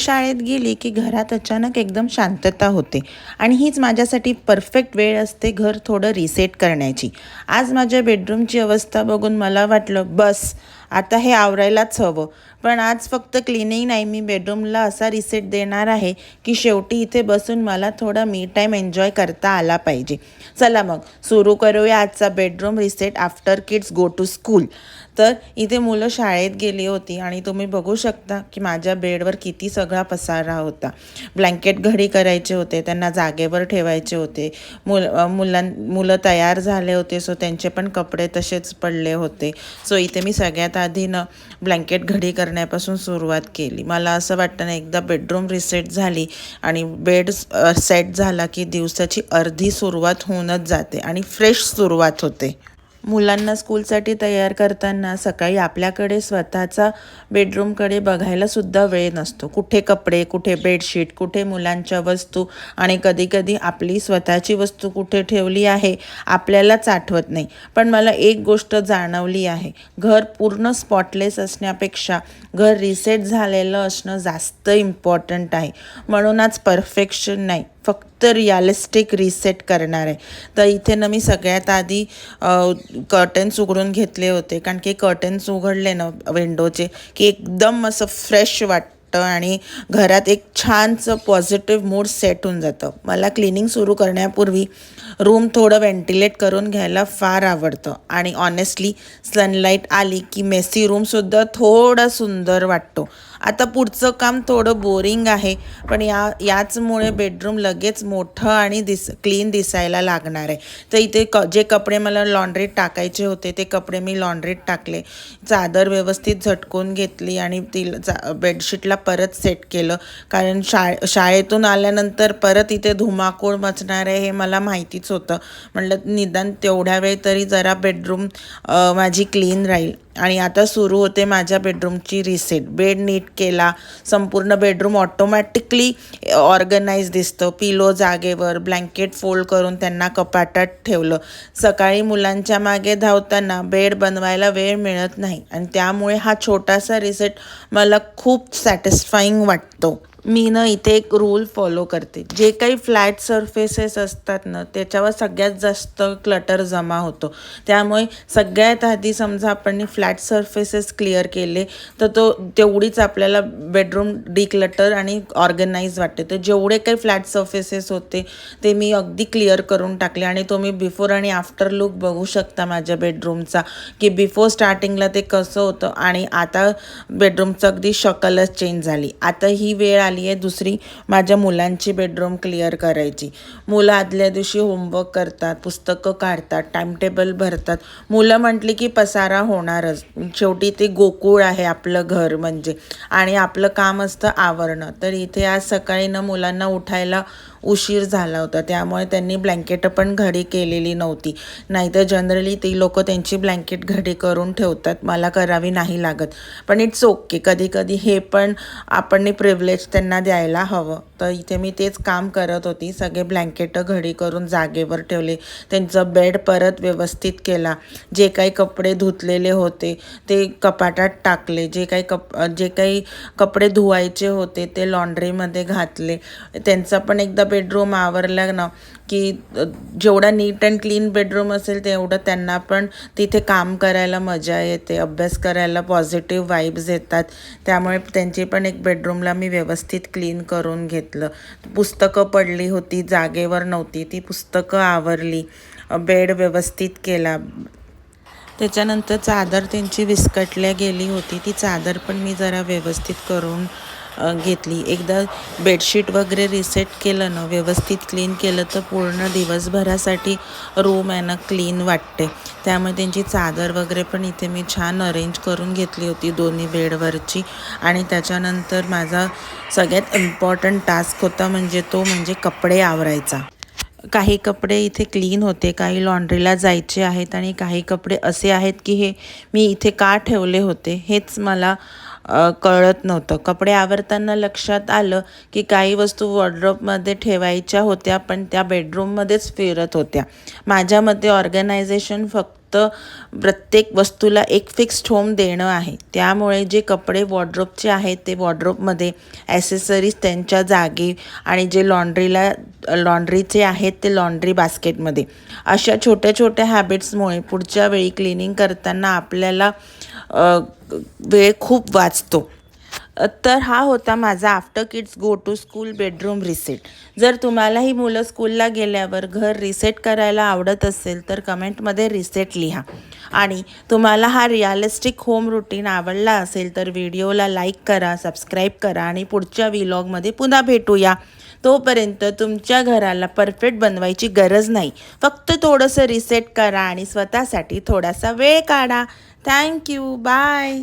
शाळेत गेली की घरात अचानक एकदम शांतता होते आणि हीच माझ्यासाठी परफेक्ट वेळ असते घर थोडं रिसेट करण्याची. आज माझ्या बेडरूमची अवस्था बघून मला वाटलं बस आता हे आवरायलाच हवं. पण आज फक्त क्लिनिंग नाही, मी बेडरूमला असा रिसेट देणार आहे की शेवटी इथे बसून मला थोडा मी टाईम एन्जॉय करता आला पाहिजे. चला मग सुरू करूया आजचा bedroom reset after kids go to school. तर इथे मुलं शाळेत गेली होती आणि तुम्ही बघू शकता की माझ्या बेडवर किती सगळा पसारा होता. ब्लँकेट घडी करायचे होते, त्यांना जागेवर ठेवायचे होते. मुलं तयार झाले होते, सो त्यांचे पण कपडे तसेच पडले होते. सो इथे मी सगळ्यात आधी ब्लँकेट घडी करण्यापासून सुरुवात केली. मला असं वाटतं ना, एकदा बेडरूम रिसेट झाली आणि बेड सेट झाला की दिवसाची अर्धी सुरुवात होऊनच जाते आणि फ्रेश सुरुवात होते. मुलांना स्कूलसाठी तयार करताना सकाळी आपल्याकडे स्वतःचा बेडरूमकडे बघायलासुद्धा वेळ नसतो. कुठे कपडे, कुठे बेडशीट, कुठे मुलांच्या वस्तू आणि कधीकधी आपली स्वतःची वस्तू कुठे ठेवली आहे आपल्यालाच आठवत नाही. पण मला एक गोष्ट जाणवली आहे, घर पूर्ण स्पॉटलेस असण्यापेक्षा घर रिसेट झालेलं असणं जास्त इम्पॉर्टंट आहे. म्हणून आज परफेक्शन नाही, फक्त रिअलिस्टिक रिसेट करणार आहे. तर इथे मी सगळ्यात आधी कर्टन्स उघडून घेतले होते, कारण की कर्टन्स उघडले ना विंडोचे की एकदम असं फ्रेश वाटतं आणि घरात एक छानचं पॉझिटिव्ह मूड सेट होऊन जातं. मला क्लिनिंग सुरू करण्यापूर्वी रूम थोडं व्हेंटिलेट करून घ्यायला फार आवडतं आणि ऑनेस्टली सनलाईट आली की मेसी रूमसुद्धा थोडा सुंदर वाटतो. आता पुढचं काम थोडं बोरिंग आहे, पण याचमुळे बेडरूम लगेच मोठं आणि क्लीन दिसायला लागणार आहे. तर इथे जे कपडे मला लॉन्ड्रीत टाकायचे होते ते कपडे मी लॉन्ड्रीत टाकले. चादर व्यवस्थित झटकून घेतली आणि बेडशीटला परत सेट केलं, कारण शाळेतून आल्यानंतर परत इथे धुमाकूळ मचणार आहे हे मला माहितीच होतं. म्हटलं निदान तेवढ्या वेळ तरी जरा बेडरूम माझी क्लीन राहील. आणि आता सुरू होते माझ्या बेडरूमची रिसेट. बेड नीट केला, संपूर्ण बेडरूम ऑटोमॅटिकली ऑर्गनाईज दिसतं. पिलो जागेवर, ब्लँकेट फोल्ड करून त्यांना कपाटात ठेवलं. सकाळी मुलांच्या मागे धावताना बेड बनवायला वेळ मिळत नाही आणि त्यामुळे हा छोटासा रिसेट मला खूप सॅटिस्फाईंग वाटतो. मी इथे एक रूल फॉलो करते, जे काही फ्लॅट सरफेसेस असतात ना त्याच्यावर सगळ्यात जास्त क्लटर जमा होतो. त्यामुळे सगळ्यात आधी समजा आपण फ्लॅट सरफेसेस क्लिअर केले तर तेवढीच आपल्याला बेडरूम डिक्लटर आणि ऑर्गनाईज वाटते. तर जेवढे काही फ्लॅट सरफेसेस होते ते मी अगदी क्लिअर करून टाकले आणि तुम्ही बिफोर आणि आफ्टर लुक बघू शकता माझ्या बेडरूमचा, की बिफोर स्टार्टिंगला ते कसं होतं आणि आता बेडरूमचं अगदी शकलच चेंज झाली. आता ही वेळ आली आहे दुसरी माझ्या मुलांची बेडरूम क्लिअर करायची. मुलं आदल्या दिवशी होमवर्क करतात, पुस्तकं काढतात, टाईमटेबल भरतात. मुलं म्हटली की पसारा होणारच. शेवटी ते गोकुळ आहे आपलं घर म्हणजे, आणि आपलं काम असतं आवरणं. तर इथे आज सकाळी मुलांना उठायला उशीर झाला होता, त्यामुळे त्यांनी ब्लँकेट पण घडी केलेली नव्हती. नाहीतर जनरली ती लोक त्यांची ब्लँकेट घडी करून ठेवतात, मला करावी नाही लागत. पण इट्स ओके, कधी कधी हे पण आपण प्रिव्हिलेज त्यांना द्यायला हवं. तर इथे मी तेच काम करत होती. सगळे ब्लँकेट घडी करून जागेवर ठेवले, त्यांचं बेड परत व्यवस्थित केला. जे काही कपडे धुतलेले होते ते कपाटात टाकले, जे काही कपडे धुवायचे होते ते लॉन्ड्रीमध्ये घातले. त्यांचा पण एकदा बेडरूम आवरला ना की जेवढा नीट अँड क्लीन बेडरूम असेल तेवढं त्यांना पण तिथे काम करायला मजा येते, अभ्यास करायला पॉझिटिव्ह वाईब्स येतात. त्यामुळे त्यांची पण एक बेडरूमला मी व्यवस्थित क्लीन करून घेतलं. पुस्तकं पडली होती, जागेवर नव्हती, ती पुस्तकं आवरली. बेड व्यवस्थित केला. त्याच्यानंतर चादर त्यांची विस्कटल्या गेली होती, ती चादर पण मी जरा व्यवस्थित करून घेतली. एकदा बेडशीट वगैरे रिसेट केलं ना, व्यवस्थित क्लीन केलं तर पूर्ण दिवसभरासाठी रूम क्लीन वाटते. त्यामुळे त्यांची चादर वगैरे पण इथे मी छान अरेंज करून घेतली होती दोन्ही बेडवरची. आणि त्याच्यानंतर माझा सगळ्यात इम्पॉर्टंट टास्क होता म्हणजे कपडे आवरायचा. काही कपडे इथे क्लीन होते, काही लॉन्ड्रीला जायचे आहेत आणि काही कपडे असे आहेत की हे मी इथे का ठेवले होते हेच मला कळत नव्हतं. कपडे आवरताना लक्षात आलं की काही वस्तू वॉर्डरोबमध्ये ठेवायच्या होत्या पण त्या बेडरूममध्येच फिरत होत्या. माझ्या मते ऑर्गनायझेशन फक्त फक्त प्रत्येक वस्तूला एक फिक्स्ड होम देणं आहे. त्यामुळे जे कपडे वॉर्डरोबचे आहेत ते वॉर्डरोबमध्ये, ॲसेसरीज त्यांच्या जागी आणि जे लॉन्ड्रीचे आहेत ते लॉन्ड्री बास्केटमध्ये. अशा छोट्या छोट्या हॅबिट्समुळे पुढच्या वेळी क्लिनिंग करताना आपल्याला वेळ खूप वाचतो. तर हा होता माझा after kids go to school bedroom reset. जर तुम्हालाही मुलं स्कूलला गेल्यावर घर रिसेट करायला आवडत असेल तर कमेंटमध्ये रिसेट लिहा. आणि तुम्हाला हा रिअलिस्टिक होम रुटीन आवडला असेल तर व्हिडिओला लाईक करा, सबस्क्राईब करा आणि पुढच्या व्लॉगमध्ये पुन्हा भेटूया. तोपर्यंत तुमच्या घराला परफेक्ट बनवायची गरज नाही, फक्त थोडंसं रिसेट करा आणि स्वतःसाठी थोडासा वेळ काढा. थँक्यू. बाय.